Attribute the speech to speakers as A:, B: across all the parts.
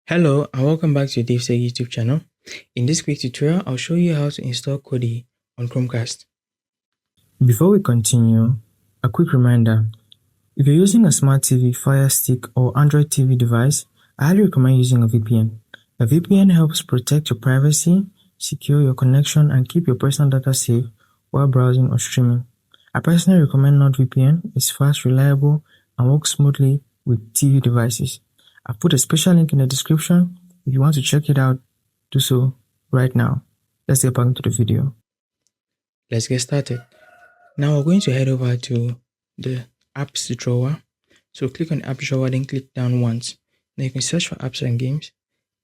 A: Hello and welcome back to DaveTech YouTube channel. In this quick tutorial, I'll show you how to install Kodi on Chromecast. Before we continue, a quick reminder. If you're using a smart TV, Fire Stick or Android TV device, I highly recommend using a VPN. A VPN helps protect your privacy, secure your connection, and keep your personal data safe while browsing or streaming. I personally recommend NordVPN. It's fast, reliable, and works smoothly with TV devices. I've put a special link in the description. If you want to check it out, do so right now. Let's get back into the video. Let's get started. Now we're going to head over to the apps drawer. So click on apps drawer, then click down once. Now you can search for apps and games.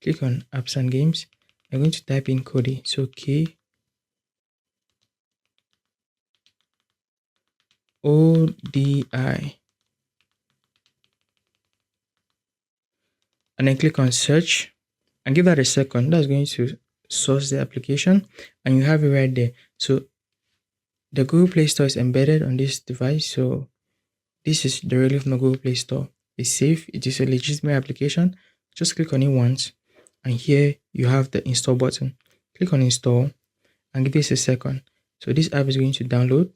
A: Click on apps and games. I'm going to type in Kodi. So Kodi. And then click on search and give that a second. That's going to source the application and you have it right there. So the Google Play Store is embedded on this device. So this is directly from the Google Play Store. It's safe. It is a legitimate application. Just click on it once and here you have the install button. Click on install and give this a second. So this app is going to download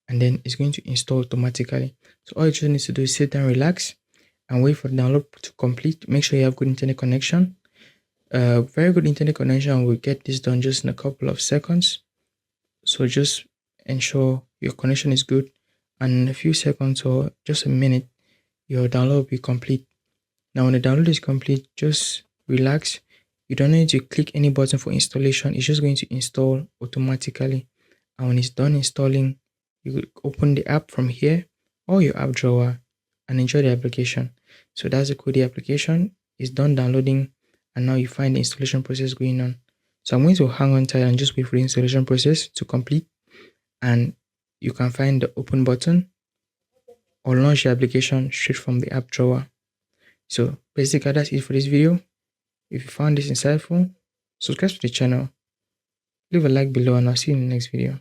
A: and then it's going to install automatically. So all you just need to do is sit down, relax, and wait for the download to complete. Make sure you have good internet connection. Very good internet connection will get this done just in a couple of seconds. So just ensure your connection is good, and in a few seconds or just a minute, your download will be complete. Now when the download is complete, just relax. You don't need to click any button for installation. It's just going to install automatically. And when it's done installing, you could open the app from here or your app drawer and enjoy the application. So that's the Kodi application. It's done downloading and now you find the installation process going on. So I'm going to hang on tight and just wait for the installation process to complete, and you can find the open button or launch the application straight from the app drawer. So basically that's it for this video. If you found this insightful, subscribe to the channel, leave a like below, and I'll see you in the next video.